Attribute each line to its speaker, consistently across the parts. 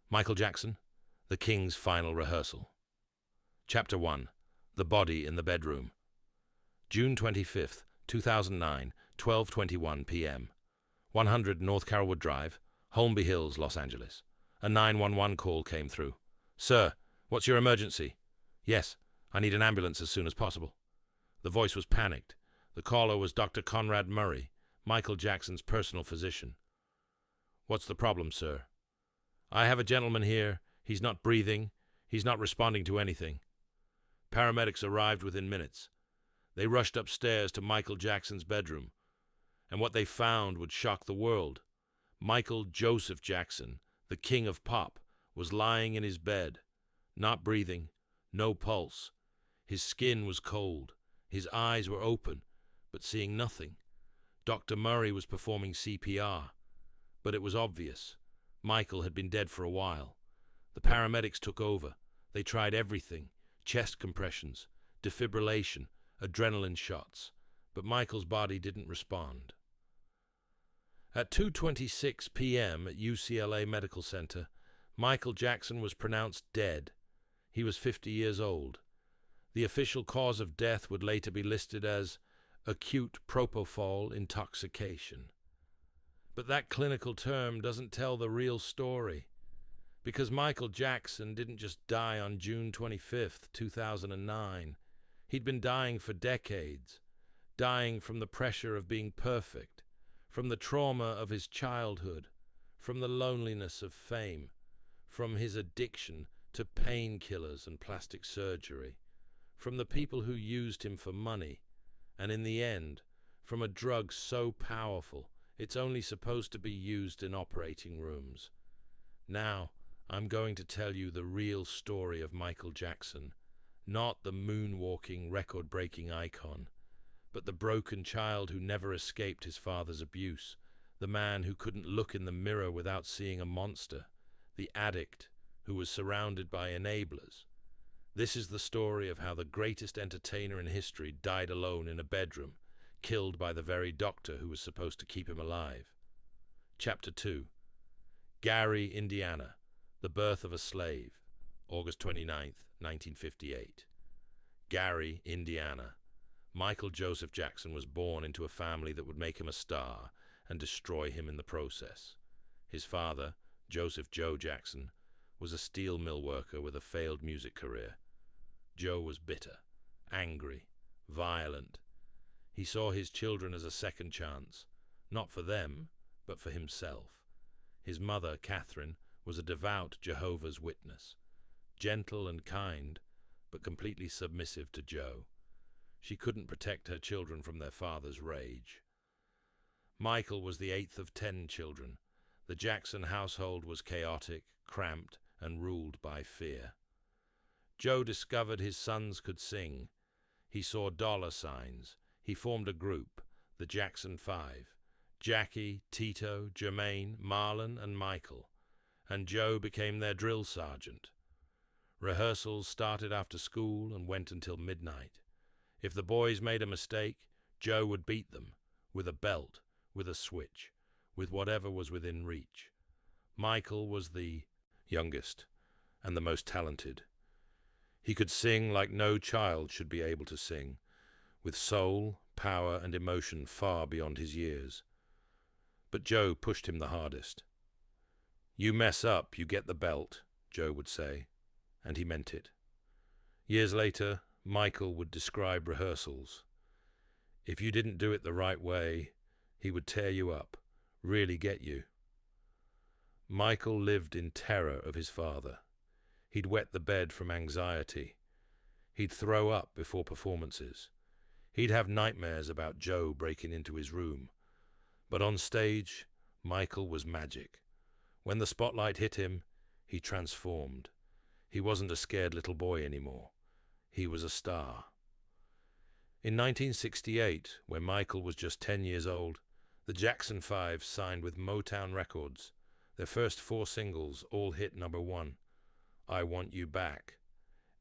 Speaker 1: Michael Jackson, The King's Final Rehearsal. Chapter 1. The Body in the Bedroom. June 25th, 2009, 12:21 p.m. 100 North Carrollwood Drive, Holmby Hills, Los Angeles. A 911 call came through. "Sir, what's your emergency?" "Yes, I need an ambulance as soon as possible." The voice was panicked. The caller was Dr. Conrad Murray, Michael Jackson's personal physician. "What's the problem, sir?" "I have a gentleman here. He's not breathing. He's not responding to anything." Paramedics arrived within minutes. They rushed upstairs to Michael Jackson's bedroom, and what they found would shock the world. Michael Joseph Jackson, the king of pop, was lying in his bed, not breathing, no pulse. His skin was cold. His eyes were open, but seeing nothing. Dr. Murray was performing CPR, but it was obvious. Michael had been dead for a while. The paramedics took over. They tried everything: chest compressions, defibrillation, adrenaline shots, but Michael's body didn't respond. At 2:26 p.m. at UCLA Medical Center, Michael Jackson was pronounced dead. He was 50 years old. The official cause of death would later be listed as acute propofol intoxication. But that clinical term doesn't tell the real story, because Michael Jackson didn't just die on June 25th, 2009. He'd been dying for decades, dying from the pressure of being perfect, from the trauma of his childhood, from the loneliness of fame, from his addiction to painkillers and plastic surgery, from the people who used him for money, and in the end, from a drug so powerful it's only supposed to be used in operating rooms. Now, I'm going to tell you the real story of Michael Jackson, not the moonwalking, record-breaking icon, but the broken child who never escaped his father's abuse, the man who couldn't look in the mirror without seeing a monster, the addict who was surrounded by enablers. This is the story of how the greatest entertainer in history died alone in a bedroom, killed by the very doctor who was supposed to keep him alive. Chapter 2. Gary, Indiana. The Birth of a Slave. August 29th, 1958. Gary, Indiana. Michael Joseph Jackson was born into a family that would make him a star and destroy him in the process. His father, Joseph Joe Jackson, was a steel mill worker with a failed music career. Joe was bitter, angry, violent. He saw his children as a second chance, not for them, but for himself. His mother, Catherine, was a devout Jehovah's Witness, gentle and kind, but completely submissive to Joe. She couldn't protect her children from their father's rage. Michael was the 8th of 10 children. The Jackson household was chaotic, cramped, and ruled by fear. Joe discovered his sons could sing. He saw dollar signs. He formed a group, the Jackson Five: Jackie, Tito, Jermaine, Marlon, and Michael, and Joe became their drill sergeant. Rehearsals started after school and went until midnight. If the boys made a mistake, Joe would beat them, with a belt, with a switch, with whatever was within reach. Michael was the youngest and the most talented. He could sing like no child should be able to sing, with soul, power, and emotion far beyond his years. But Joe pushed him the hardest. "You mess up, you get the belt," Joe would say, and he meant it. Years later, Michael would describe rehearsals. If you didn't do it the right way, he would tear you up, really get you. Michael lived in terror of his father. He'd wet the bed from anxiety. He'd throw up before performances. He'd have nightmares about Joe breaking into his room. But on stage, Michael was magic. When the spotlight hit him, he transformed. He wasn't a scared little boy anymore. He was a star. In 1968, when Michael was just 10 years old, the Jackson Five signed with Motown Records. Their first 4 singles all hit #1. I Want You Back,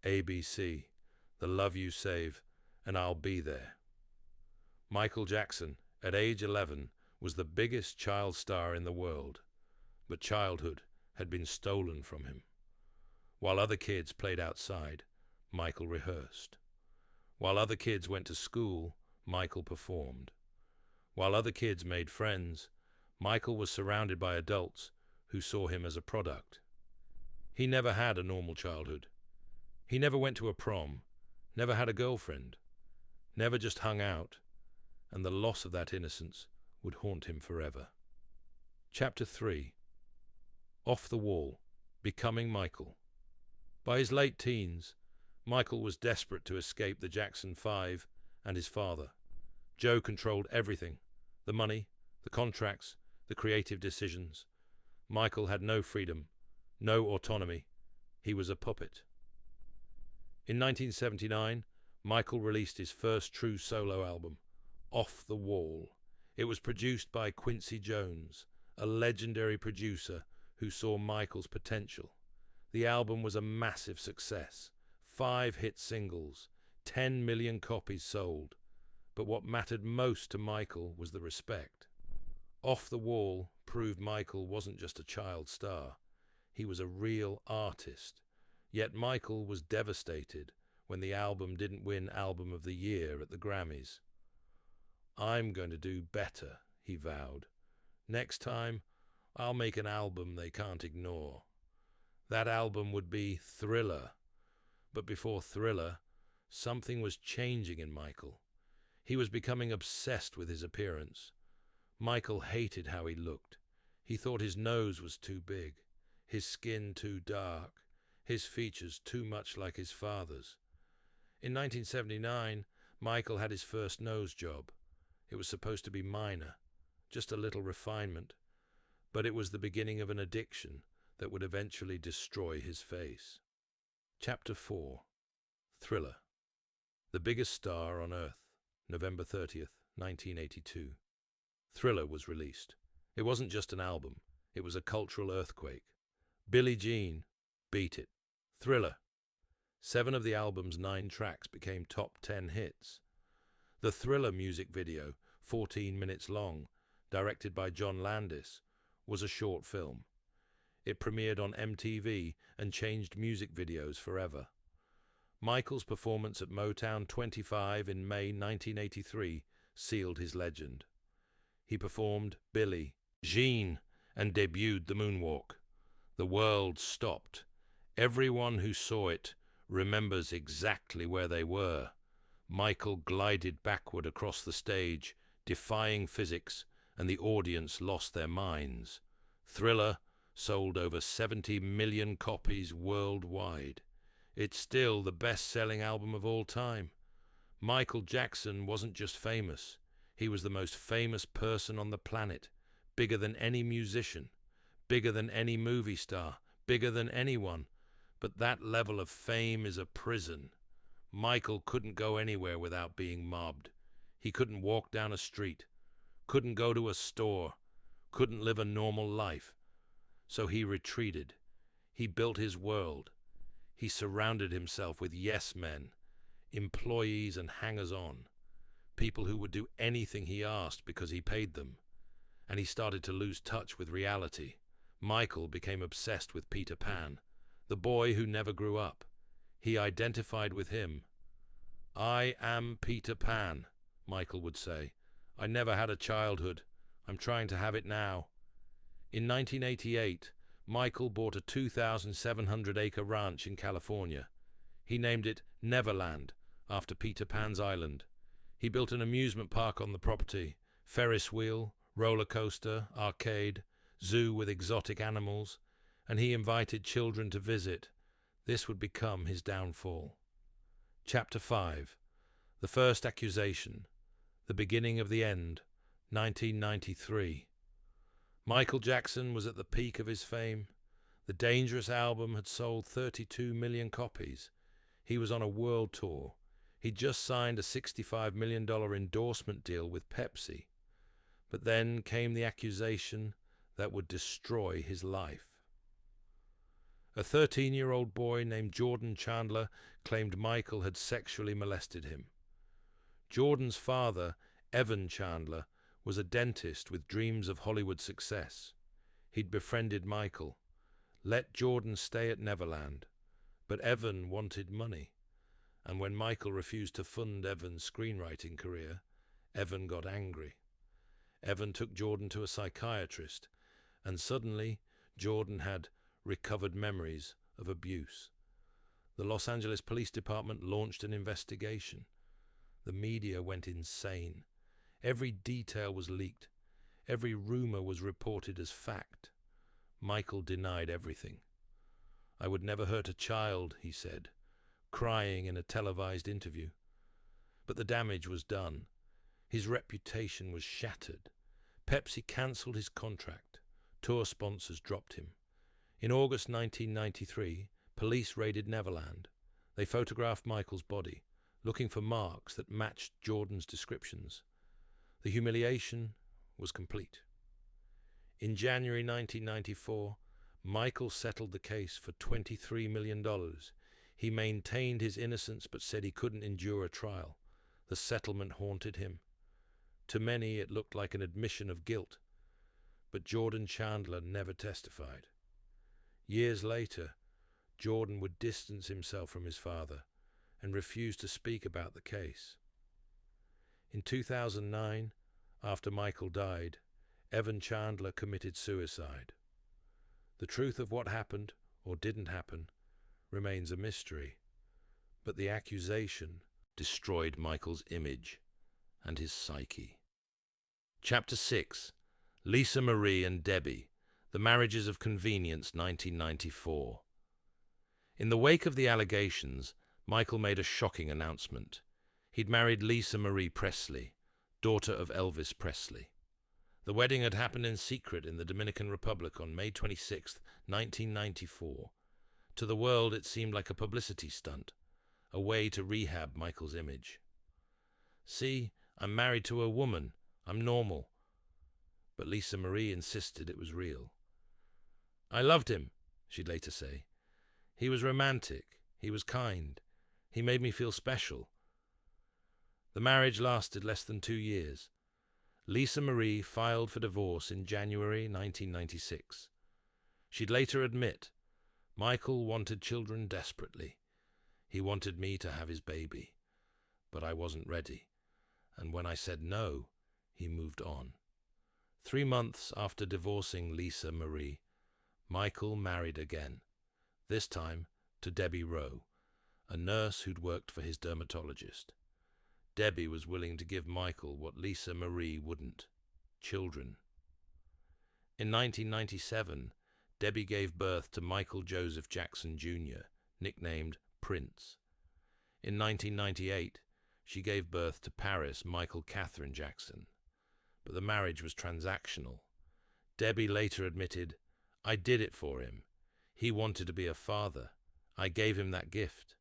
Speaker 1: ABC, The Love You Save, and I'll Be There. Michael Jackson, at age 11, was the biggest child star in the world. But childhood had been stolen from him. While other kids played outside, Michael rehearsed. While other kids went to school, Michael performed. While other kids made friends, Michael was surrounded by adults who saw him as a product. He never had a normal childhood. He never went to a prom, never had a girlfriend, never just hung out, and the loss of that innocence would haunt him forever. Chapter 3. Off the Wall, Becoming Michael. By his late teens, Michael was desperate to escape the Jackson 5 and his father. Joe controlled everything: the money, the contracts, the creative decisions. Michael had no freedom, no autonomy. He was a puppet. In 1979, Michael released his first true solo album, Off the Wall. It was produced by Quincy Jones, a legendary producer who saw Michael's potential. The album was a massive success. 5 hit singles, 10 million copies sold. But what mattered most to Michael was the respect. Off the Wall proved Michael wasn't just a child star. He was a real artist. Yet Michael was devastated when the album didn't win Album of the Year at the Grammys. "I'm going to do better," he vowed. "Next time, I'll make an album they can't ignore." That album would be Thriller. But before Thriller, something was changing in Michael. He was becoming obsessed with his appearance. Michael hated how he looked. He thought his nose was too big, his skin too dark, his features too much like his father's. In 1979, Michael had his first nose job. It was supposed to be minor, just a little refinement, but it was the beginning of an addiction that would eventually destroy his face. Chapter 4. Thriller. The Biggest Star on Earth, November 30th, 1982. Thriller was released. It wasn't just an album, it was a cultural earthquake. Billie Jean beat it. Thriller. 7 of the album's 9 tracks became top 10 hits. The Thriller music video, 14 minutes long, directed by John Landis, was a short film. It premiered on MTV and changed music videos forever. Michael's performance at Motown 25 in May 1983 sealed his legend. He performed Billie Jean and debuted the moonwalk. The world stopped. Everyone who saw it remembers exactly where they were. Michael glided backward across the stage, defying physics, and the audience lost their minds. Thriller sold over 70 million copies worldwide. It's still the best-selling album of all time. Michael Jackson wasn't just famous. He was the most famous person on the planet, bigger than any musician, bigger than any movie star, bigger than anyone. But that level of fame is a prison. Michael couldn't go anywhere without being mobbed. He couldn't walk down a street, couldn't go to a store, couldn't live a normal life. So he retreated. He built his world. He surrounded himself with yes men, employees and hangers-on, people who would do anything he asked because he paid them. And he started to lose touch with reality. Michael became obsessed with Peter Pan, the boy who never grew up. He identified with him. "I am Peter Pan," Michael would say. "I never had a childhood. I'm trying to have it now." In 1988, Michael bought a 2,700-acre ranch in California. He named it Neverland, after Peter Pan's island. He built an amusement park on the property, Ferris wheel, roller coaster, arcade, zoo with exotic animals, and he invited children to visit. This would become his downfall. Chapter 5. The First Accusation. The Beginning of the End, 1993. Michael Jackson was at the peak of his fame. The Dangerous album had sold 32 million copies. He was on a world tour. He'd just signed a $65 million endorsement deal with Pepsi. But then came the accusation that would destroy his life. A 13-year-old boy named Jordan Chandler claimed Michael had sexually molested him. Jordan's father, Evan Chandler, was a dentist with dreams of Hollywood success. He'd befriended Michael, let Jordan stay at Neverland, but Evan wanted money, and when Michael refused to fund Evan's screenwriting career, Evan got angry. Evan took Jordan to a psychiatrist, and suddenly Jordan had recovered memories of abuse. The Los Angeles Police Department launched an investigation. The media went insane. Every detail was leaked. Every rumor was reported as fact. Michael denied everything. "I would never hurt a child," he said, crying in a televised interview. But the damage was done. His reputation was shattered. Pepsi cancelled his contract. Tour sponsors dropped him. In August 1993, police raided Neverland. They photographed Michael's body, looking for marks that matched Jordan's descriptions. The humiliation was complete. In January 1994, Michael settled the case for $23 million. He maintained his innocence but said he couldn't endure a trial. The settlement haunted him. To many, it looked like an admission of guilt, but Jordan Chandler never testified. Years later, Jordan would distance himself from his father and refuse to speak about the case. In 2009, after Michael died, Evan Chandler committed suicide. The truth of what happened or didn't happen remains a mystery, but the accusation destroyed Michael's image and his psyche. Chapter 6. Lisa Marie and Debbie, The Marriages of Convenience, 1994. In the wake of the allegations, Michael made a shocking announcement. He'd married Lisa Marie Presley, daughter of Elvis Presley. The wedding had happened in secret in the Dominican Republic on May 26, 1994. To the world, it seemed like a publicity stunt, a way to rehab Michael's image. "See, I'm married to a woman. I'm normal." But Lisa Marie insisted it was real. "I loved him," she'd later say. "He was romantic. He was kind. He made me feel special." The marriage lasted less than 2 years. Lisa Marie filed for divorce in January 1996. She'd later admit, "Michael wanted children desperately. He wanted me to have his baby, but I wasn't ready. And when I said no, he moved on." 3 months after divorcing Lisa Marie, Michael married again, this time to Debbie Rowe, a nurse who'd worked for his dermatologist. Debbie was willing to give Michael what Lisa Marie wouldn't: children. In 1997, Debbie gave birth to Michael Joseph Jackson Jr., nicknamed Prince. In 1998, she gave birth to Paris Michael Catherine Jackson. But the marriage was transactional. Debbie later admitted, "I did it for him. He wanted to be a father. I gave him that gift."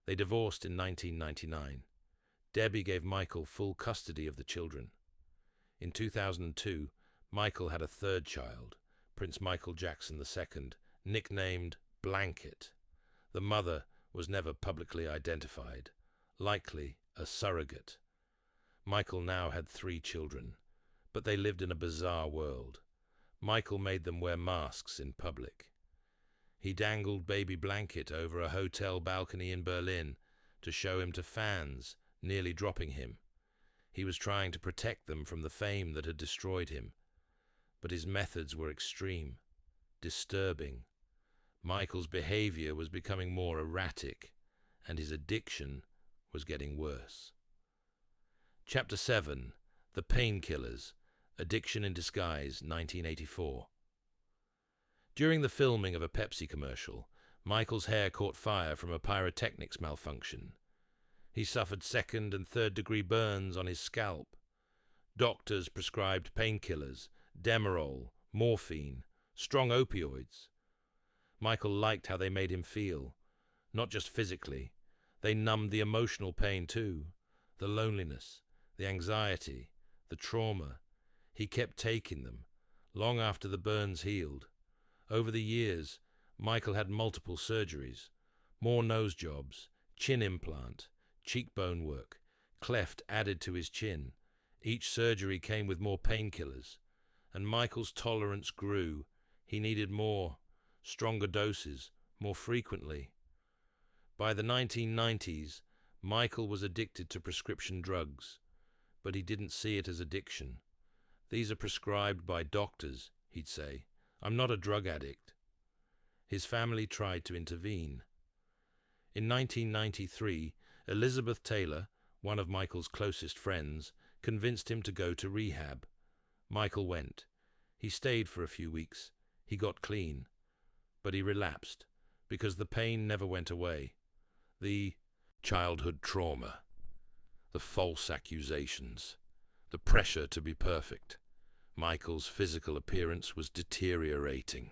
Speaker 1: They divorced in 1999. Debbie gave Michael full custody of the children. In 2002, Michael had a third child, Prince Michael Jackson II, nicknamed Blanket. The mother was never publicly identified, likely a surrogate. Michael now had 3 children, but they lived in a bizarre world. Michael made them wear masks in public. He dangled baby Blanket over a hotel balcony in Berlin to show him to fans, nearly dropping him. He was trying to protect them from the fame that had destroyed him. But his methods were extreme, disturbing. Michael's behavior was becoming more erratic, and his addiction was getting worse. Chapter 7. The Painkillers, Addiction in Disguise, 1984. During the filming of a Pepsi commercial, Michael's hair caught fire from a pyrotechnics malfunction. He suffered 2nd and 3rd-degree burns on his scalp. Doctors prescribed painkillers, Demerol, morphine, strong opioids. Michael liked how they made him feel, not just physically. They numbed the emotional pain too, the loneliness, the anxiety, the trauma. He kept taking them, long after the burns healed. Over the years, Michael had multiple surgeries, more nose jobs, chin implant, cheekbone work, cleft added to his chin. Each surgery came with more painkillers, and Michael's tolerance grew. He needed more, stronger doses, more frequently. By the 1990s, Michael was addicted to prescription drugs, but he didn't see it as addiction. "These are prescribed by doctors," he'd say. "I'm not a drug addict." His family tried to intervene. In 1993, Elizabeth Taylor, one of Michael's closest friends, convinced him to go to rehab. Michael went. He stayed for a few weeks. He got clean. But he relapsed, because the pain never went away. The childhood trauma, the false accusations, the pressure to be perfect. Michael's physical appearance was deteriorating.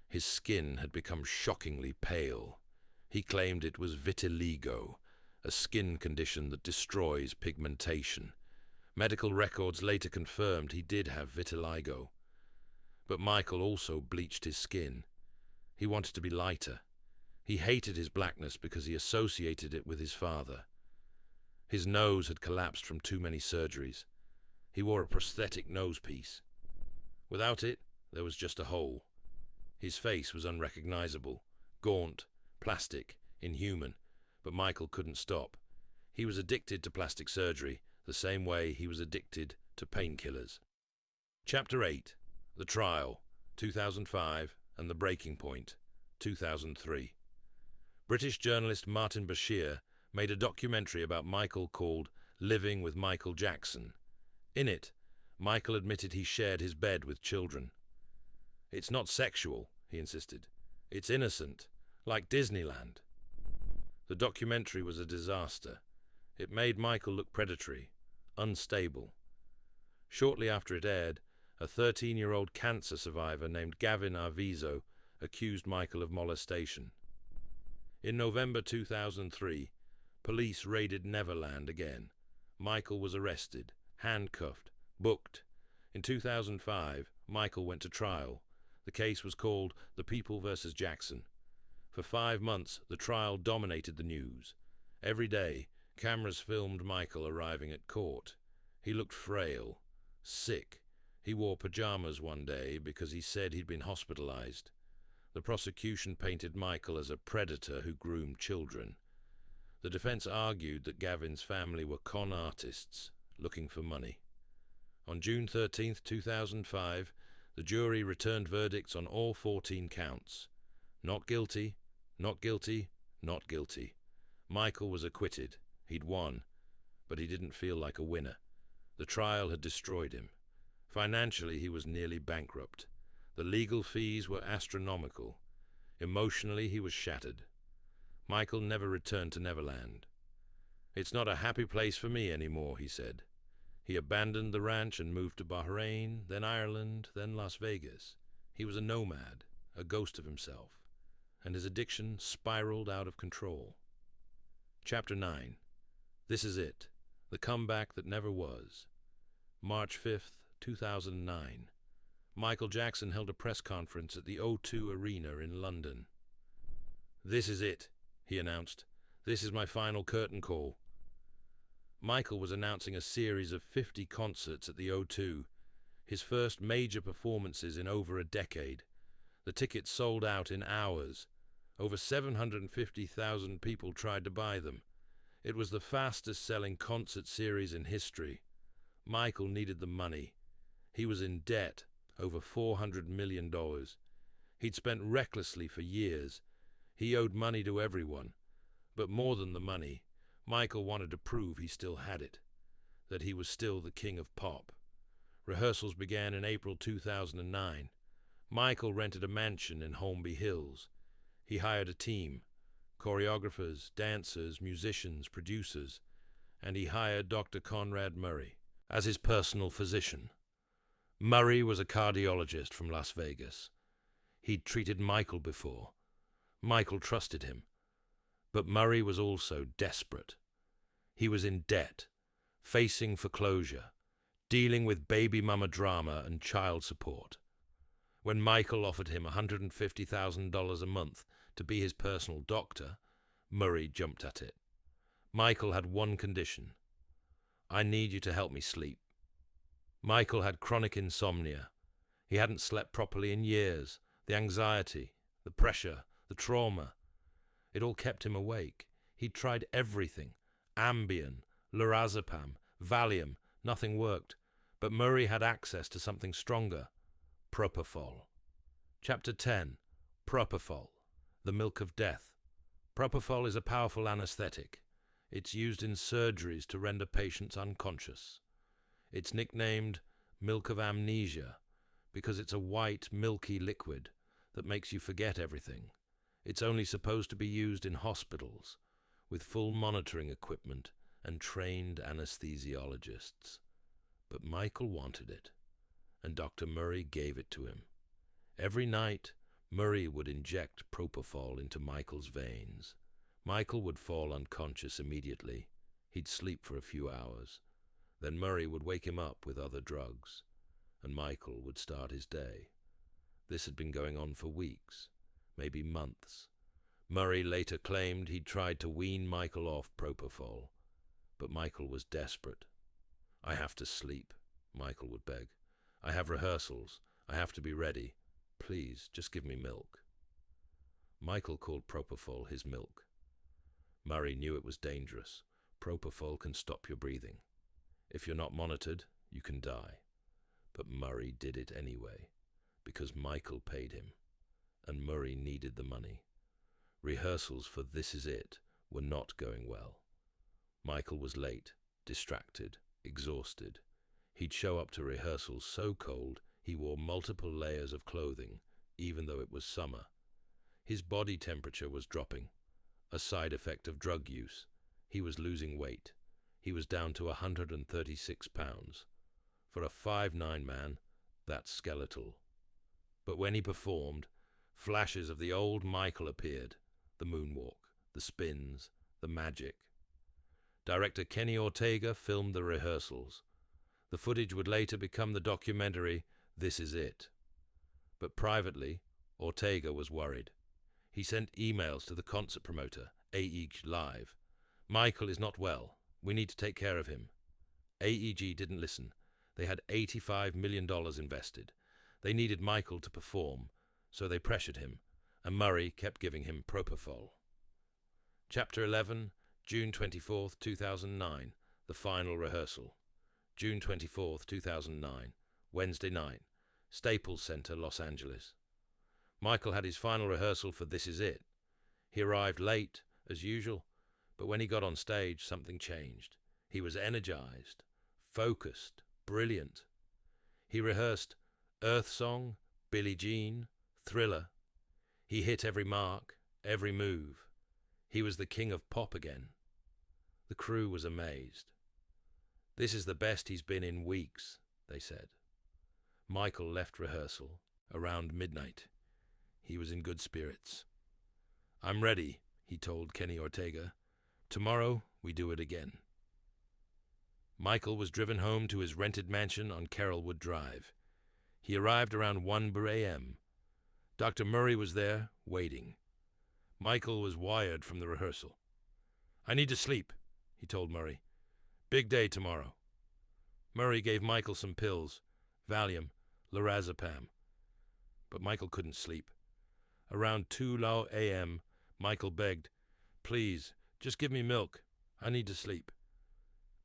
Speaker 1: His skin had become shockingly pale. He claimed it was vitiligo, a skin condition that destroys pigmentation. Medical records later confirmed he did have vitiligo. But Michael also bleached his skin. He wanted to be lighter. He hated his blackness because he associated it with his father. His nose had collapsed from too many surgeries. He wore a prosthetic nosepiece. Without it, there was just a hole. His face was unrecognizable, gaunt, plastic, inhuman, but Michael couldn't stop. He was addicted to plastic surgery, the same way he was addicted to painkillers. Chapter 8. The Trial, 2005, and The Breaking Point, 2003. British journalist Martin Bashir made a documentary about Michael called Living with Michael Jackson. In it, Michael admitted he shared his bed with children. "It's not sexual," he insisted. "It's innocent, like Disneyland." The documentary was a disaster. It made Michael look predatory, unstable. Shortly after it aired, a 13-year-old cancer survivor named Gavin Arvizo accused Michael of molestation. In November 2003, police raided Neverland again. Michael was arrested, handcuffed, booked. In 2005, Michael went to trial. The case was called The People vs. Jackson. For 5 months, the trial dominated the news. Every day, cameras filmed Michael arriving at court. He looked frail, sick. He wore pajamas one day because he said he'd been hospitalized. The prosecution painted Michael as a predator who groomed children. The defense argued that Gavin's family were con artists looking for money. On June 13, 2005, the jury returned verdicts on all 14 counts. Not guilty, not guilty, not guilty. Michael was acquitted. He'd won, but he didn't feel like a winner. The trial had destroyed him. Financially, he was nearly bankrupt. The legal fees were astronomical. Emotionally, he was shattered. Michael never returned to Neverland. "It's not a happy place for me anymore," he said. He abandoned the ranch and moved to Bahrain, then Ireland, then Las Vegas. He was a nomad, a ghost of himself, and his addiction spiraled out of control. Chapter 9. This is it. The comeback that never was. March 5th, 2009. Michael Jackson held a press conference at the O2 Arena in London. "This is it," he announced. "This is my final curtain call." Michael was announcing a series of 50 concerts at the O2, his first major performances in over a decade. The tickets sold out in hours. Over 750,000 people tried to buy them. It was the fastest-selling concert series in history. Michael needed the money. He was in debt, over $400 million. He'd spent recklessly for years. He owed money to everyone. But more than the money, Michael wanted to prove he still had it, that he was still the king of pop. Rehearsals began in April 2009. Michael rented a mansion in Holmby Hills. He hired a team, choreographers, dancers, musicians, producers, and he hired Dr. Conrad Murray as his personal physician. Murray was a cardiologist from Las Vegas. He'd treated Michael before. Michael trusted him. But Murray was also desperate. He was in debt, facing foreclosure, dealing with baby mama drama and child support. When Michael offered him $150,000 a month to be his personal doctor, Murray jumped at it. Michael had one condition. "I need you to help me sleep." Michael had chronic insomnia. He hadn't slept properly in years. The anxiety, The pressure, the trauma, it all kept him awake. He'd tried everything. Ambien, lorazepam, Valium, nothing worked. But Murray had access to something stronger. Propofol. Chapter 10. Propofol. The milk of death. Propofol is a powerful anesthetic. It's used in surgeries to render patients unconscious. It's nicknamed milk of amnesia because it's a white, milky liquid that makes you forget everything. It's only supposed to be used in hospitals with full monitoring equipment and trained anesthesiologists. But Michael wanted it, and Dr. Murray gave it to him. Every night, Murray would inject propofol into Michael's veins. Michael would fall unconscious immediately. He'd sleep for a few hours. Then Murray would wake him up with other drugs, and Michael would start his day. This had been going on for weeks, maybe months. Murray later claimed he'd tried to wean Michael off propofol, but Michael was desperate. "I have to sleep," Michael would beg. "I have rehearsals. I have to be ready. Please, just give me milk." Michael called propofol his milk. Murray knew it was dangerous. Propofol can stop your breathing. If you're not monitored, you can die. But Murray did it anyway, because Michael paid him, and Murray needed the money. Rehearsals for This Is It were not going well. Michael was late, distracted, exhausted. He'd show up to rehearsals so cold he wore multiple layers of clothing, even though it was summer. His body temperature was dropping, a side effect of drug use. He was losing weight. He was down to 136 pounds. For a 5'9" man, that's skeletal. But when he performed, flashes of the old Michael appeared. The moonwalk, the spins, the magic. Director Kenny Ortega filmed the rehearsals. The footage would later become the documentary This Is It. But privately, Ortega was worried. He sent emails to the concert promoter, AEG Live. "Michael is not well. We need to take care of him." AEG didn't listen. They had $85 million invested. They needed Michael to perform, so they pressured him, and Murray kept giving him propofol. Chapter 11, June 24th, 2009, the final rehearsal. June 24th, 2009, Wednesday night, Staples Center, Los Angeles. Michael had his final rehearsal for This Is It. He arrived late, as usual, but when he got on stage, something changed. He was energized, focused, brilliant. He rehearsed Earth Song, Billie Jean, Thriller. He hit every mark, every move. He was the king of pop again. The crew was amazed. "This is the best he's been in weeks," they said. Michael left rehearsal around midnight. He was in good spirits. "I'm ready," he told Kenny Ortega. "Tomorrow we do it again." Michael was driven home to his rented mansion on Carrollwood Drive. He arrived around 1 a.m. Dr. Murray was there, waiting. Michael was wired from the rehearsal. "I need to sleep," he told Murray. "Big day tomorrow." Murray gave Michael some pills, Valium, lorazepam. But Michael couldn't sleep. Around 2 a.m., Michael begged, "Please, just give me milk. I need to sleep."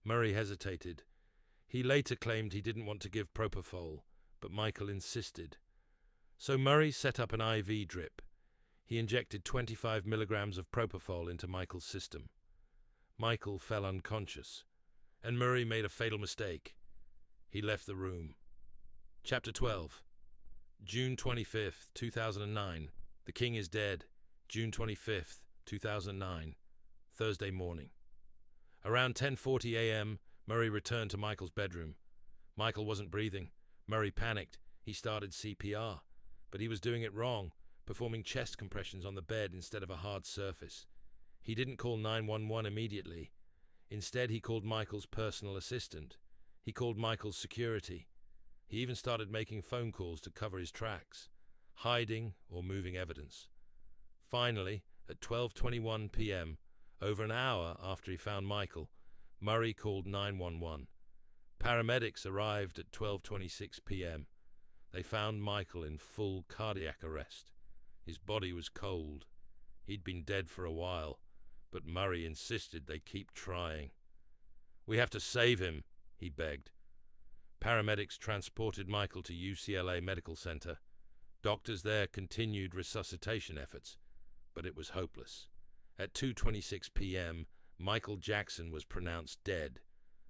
Speaker 1: Murray hesitated. He later claimed he didn't want to give propofol, but Michael insisted. So Murray set up an IV drip. He injected 25 milligrams of propofol into Michael's system. Michael fell unconscious, and Murray made a fatal mistake. He left the room. Chapter 12. June 25th, 2009. The King is dead. June 25th, 2009. Thursday morning. Around 10:40 a.m., Murray returned to Michael's bedroom. Michael wasn't breathing. Murray panicked. He started CPR, but he was doing it wrong, performing chest compressions on the bed instead of a hard surface. He didn't call 911 immediately. Instead, he called Michael's personal assistant. He called Michael's security. He even started making phone calls to cover his tracks, hiding or moving evidence. Finally, at 12:21 p.m., over an hour after he found Michael, Murray called 911. Paramedics arrived at 12:26 p.m. They found Michael in full cardiac arrest. His body was cold. He'd been dead for a while, but Murray insisted they keep trying. "We have to save him," he begged. Paramedics transported Michael to UCLA Medical Center. Doctors there continued resuscitation efforts, but it was hopeless. At 2:26 p.m., Michael Jackson was pronounced dead.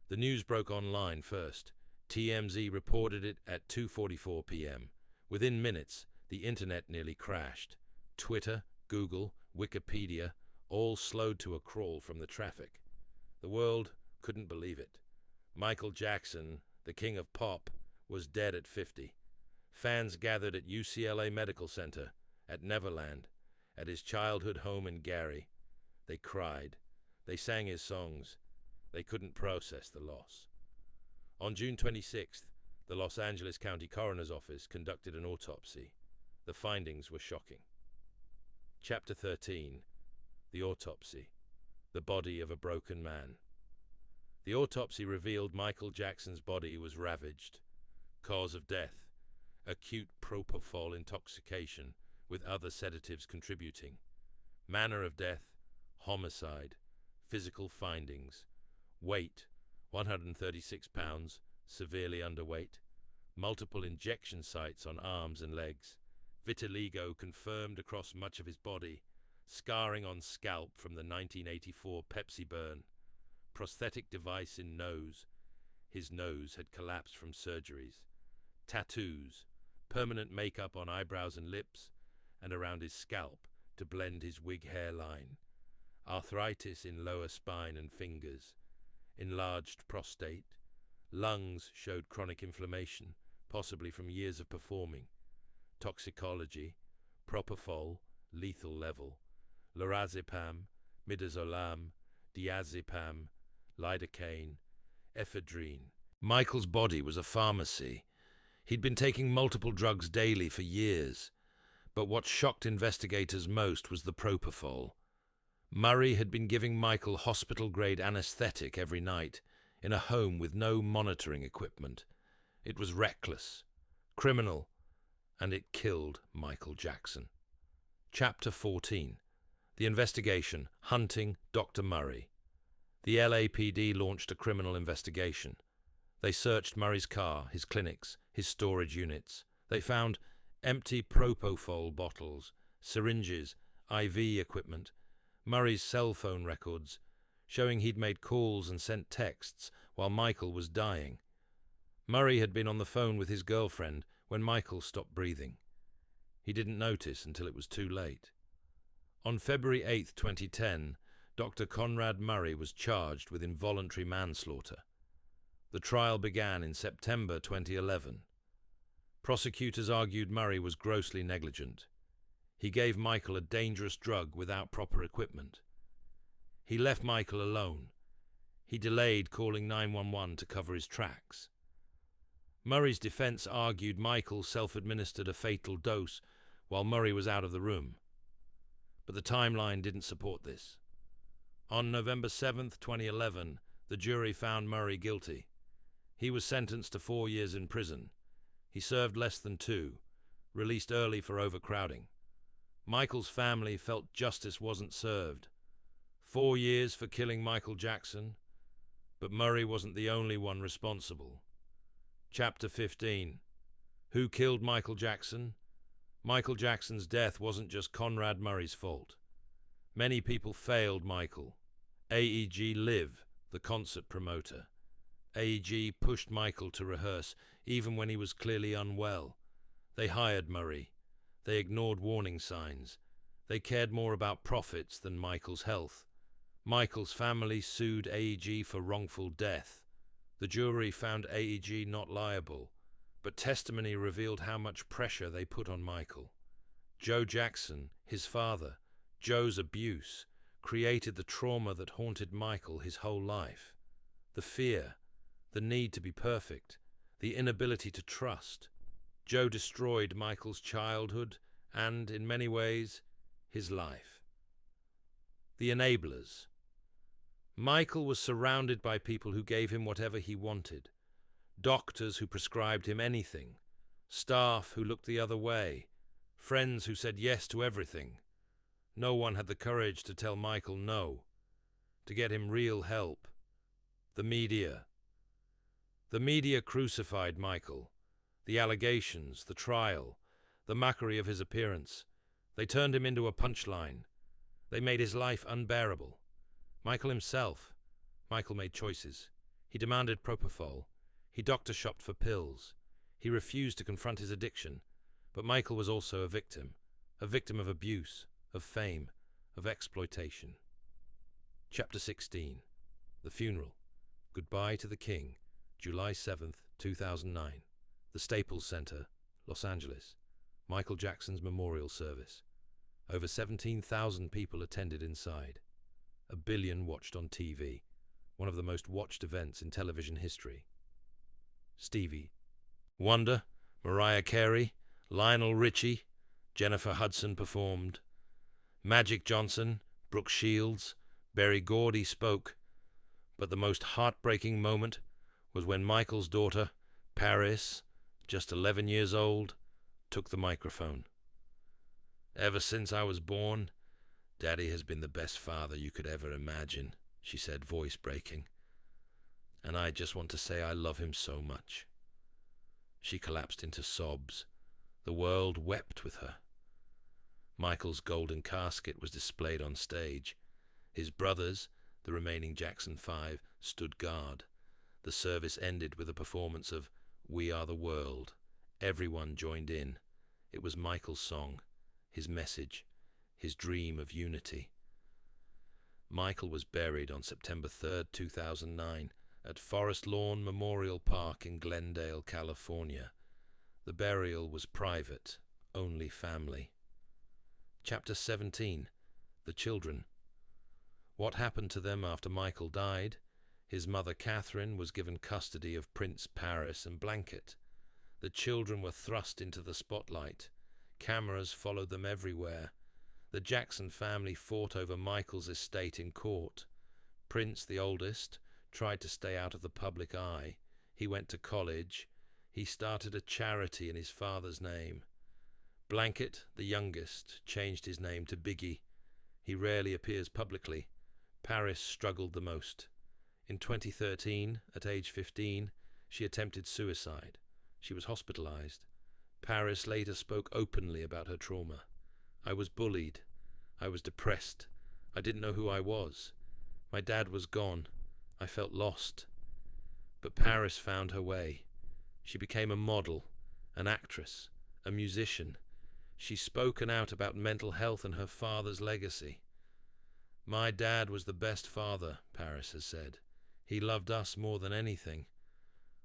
Speaker 1: The news broke online first. TMZ reported it at 2:44 p.m. Within minutes, the internet nearly crashed. Twitter, Google, Wikipedia, all slowed to a crawl from the traffic. The world couldn't believe it. Michael Jackson, the king of pop, was dead at 50. Fans gathered at UCLA Medical Center, at Neverland, at his childhood home in Gary. They cried. They sang his songs. They couldn't process the loss. On June 26th, the Los Angeles County Coroner's Office conducted an autopsy. The findings were shocking. Chapter 13. The Autopsy. The Body of a Broken Man. The autopsy revealed Michael Jackson's body was ravaged. Cause of death: acute propofol intoxication, with other sedatives contributing. Manner of death: homicide. Physical findings: weight, 136 pounds, severely underweight. Multiple injection sites on arms and legs. Vitiligo confirmed across much of his body. Scarring on scalp from the 1984 Pepsi burn. Prosthetic device in nose. His nose had collapsed from surgeries. Tattoos. Permanent makeup on eyebrows and lips, and around his scalp to blend his wig hairline. Arthritis in lower spine and fingers. Enlarged prostate. Lungs showed chronic inflammation, possibly from years of performing. Toxicology: propofol, lethal level. Lorazepam, midazolam, diazepam, lidocaine, ephedrine. Michael's body was a pharmacy. He'd been taking multiple drugs daily for years, but what shocked investigators most was the propofol. Murray had been giving Michael hospital-grade anesthetic every night in a home with no monitoring equipment. It was reckless, criminal, and it killed Michael Jackson. Chapter 14. The Investigation: Hunting Dr. Murray. The LAPD launched a criminal investigation. They searched Murray's car, his clinics, his storage units. They found empty propofol bottles, syringes, IV equipment, Murray's cell phone records, showing he'd made calls and sent texts while Michael was dying. Murray had been on the phone with his girlfriend when Michael stopped breathing. He didn't notice until it was too late. On February 8, 2010, Dr. Conrad Murray was charged with involuntary manslaughter. The trial began in September 2011. Prosecutors argued Murray was grossly negligent. He gave Michael a dangerous drug without proper equipment. He left Michael alone. He delayed calling 911 to cover his tracks. Murray's defense argued Michael self-administered a fatal dose while Murray was out of the room. But the timeline didn't support this. On November 7, 2011, the jury found Murray guilty. He was sentenced to 4 years in prison. He served less than 2, released early for overcrowding. Michael's family felt justice wasn't served. 4 years for killing Michael Jackson, but Murray wasn't the only one responsible. Chapter 15. Who killed Michael Jackson? Michael Jackson's death wasn't just Conrad Murray's fault. Many people failed Michael. AEG Live, the concert promoter. AEG pushed Michael to rehearse, even when he was clearly unwell. They hired Murray. They ignored warning signs. They cared more about profits than Michael's health. Michael's family sued AEG for wrongful death. The jury found AEG not liable, but testimony revealed how much pressure they put on Michael. Joe Jackson, his father, Joe's abuse, created the trauma that haunted Michael his whole life. The fear, the need to be perfect, the inability to trust. Joe destroyed Michael's childhood and, in many ways, his life. The enablers. Michael was surrounded by people who gave him whatever he wanted. Doctors who prescribed him anything. Staff who looked the other way. Friends who said yes to everything. No one had the courage to tell Michael no, to get him real help. The media. The media crucified Michael. The allegations, the trial, the mockery of his appearance. They turned him into a punchline. They made his life unbearable. Michael himself. Michael made choices. He demanded propofol. He doctor shopped for pills. He refused to confront his addiction. But Michael was also a victim of abuse, of fame, of exploitation. Chapter 16. The Funeral. Goodbye to the King. July 7th, 2009. The Staples Center, Los Angeles. Michael Jackson's memorial service. Over 17,000 people attended inside. 1 billion watched on TV. One of the most watched events in television history. Stevie Wonder, Mariah Carey, Lionel Richie, Jennifer Hudson performed. Magic Johnson, Brooke Shields, Berry Gordy spoke. But the most heartbreaking moment was when Michael's daughter, Paris, just 11 years old, took the microphone. "Ever since I was born, Daddy has been the best father you could ever imagine," she said, voice breaking. "And I just want to say I love him so much." She collapsed into sobs. The world wept with her. Michael's golden casket was displayed on stage. His brothers, the remaining Jackson 5, stood guard. The service ended with a performance of "We Are the World." Everyone joined in. It was Michael's song, his message, his dream of unity. Michael was buried on September 3rd, 2009, at Forest Lawn Memorial Park in Glendale, California. The burial was private, only family. Chapter 17. The Children. What happened to them after Michael died? His mother, Catherine, was given custody of Prince Paris and Blanket. The children were thrust into the spotlight. Cameras followed them everywhere. The Jackson family fought over Michael's estate in court. Prince, the oldest, tried to stay out of the public eye. He went to college. He started a charity in his father's name. Blanket, the youngest, changed his name to Biggie. He rarely appears publicly. Paris struggled the most. In 2013, at age 15, she attempted suicide. She was hospitalized. Paris later spoke openly about her trauma. "I was bullied. I was depressed. I didn't know who I was. My dad was gone. I felt lost." But Paris found her way. She became a model, an actress, a musician. She's spoken out about mental health and her father's legacy. "My dad was the best father," Paris has said. "He loved us more than anything.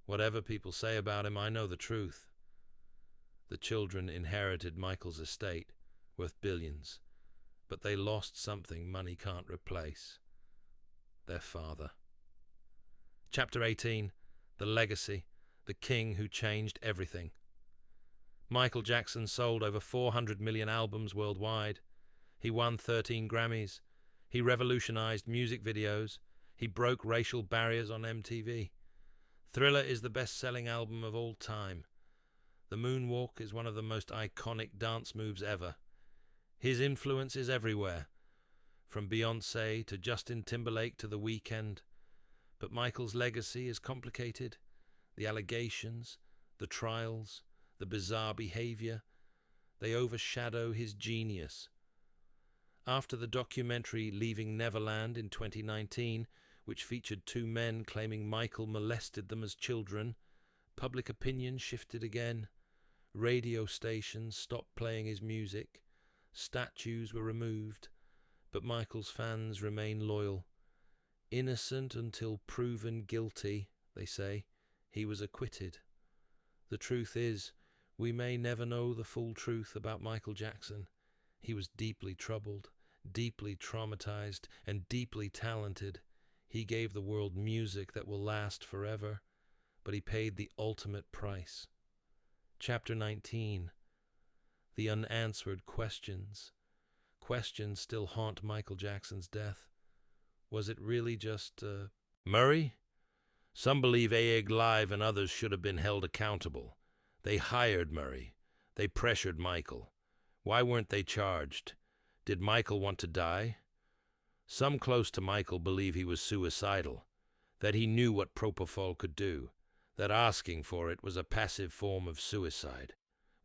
Speaker 1: Whatever people say about him, I know the truth." The children inherited Michael's estate, worth billions, but they lost something money can't replace: their father. Chapter 18. The Legacy. The King Who Changed Everything. Michael Jackson sold over 400 million albums worldwide. He won 13 Grammys. He revolutionized music videos. He broke racial barriers on MTV. Thriller is the best-selling album of all time. The moonwalk is one of the most iconic dance moves ever. His influence is everywhere, from Beyoncé to Justin Timberlake to The Weeknd. But Michael's legacy is complicated. The allegations, the trials, the bizarre behavior, they overshadow his genius. After the documentary Leaving Neverland in 2019, which featured 2 men claiming Michael molested them as children, public opinion shifted again. Radio stations stopped playing his music. Statues were removed. But Michael's fans remain loyal. Innocent until proven guilty, they say. He was acquitted. The truth is, we may never know the full truth about Michael Jackson. He was deeply troubled, deeply traumatized, and deeply talented. He gave the world music that will last forever, but he paid the ultimate price. Chapter 19. The Unanswered Questions. Questions still haunt Michael Jackson's death. Was it really just, Murray? Some believe AEG Live and others should have been held accountable. They hired Murray. They pressured Michael. Why weren't they charged? Did Michael want to die? Some close to Michael believe he was suicidal, that he knew what propofol could do, that asking for it was a passive form of suicide.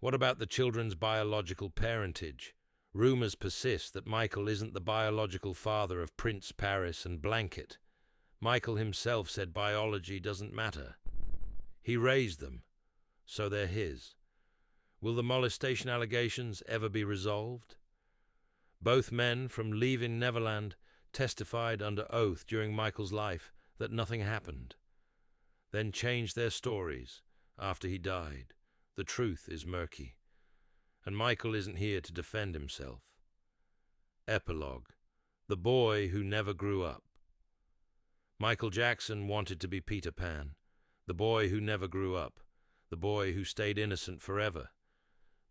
Speaker 1: What about the children's biological parentage? Rumors persist that Michael isn't the biological father of Prince, Paris, and Blanket. Michael himself said biology doesn't matter. He raised them, so they're his. Will the molestation allegations ever be resolved? Both men from Leaving Neverland testified under oath during Michael's life that nothing happened, then changed their stories after he died. The truth is murky, and Michael isn't here to defend himself. Epilogue: The boy who never grew up. Michael Jackson wanted to be Peter Pan, the boy who never grew up, the boy who stayed innocent forever.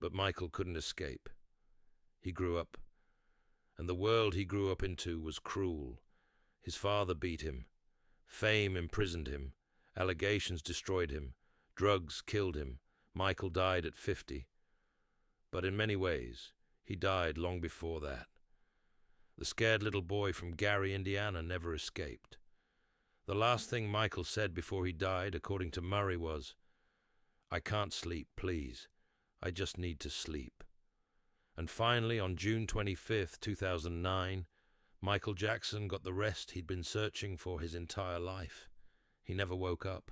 Speaker 1: But Michael couldn't escape. He grew up, and the world he grew up into was cruel. His father beat him. Fame imprisoned him. Allegations destroyed him. Drugs killed him. Michael died at 50. But in many ways, he died long before that. The scared little boy from Gary, Indiana, never escaped. The last thing Michael said before he died, according to Murray, was, "I can't sleep, please. I just need to sleep." And finally, on June 25th, 2009, Michael Jackson got the rest he'd been searching for his entire life. He never woke up.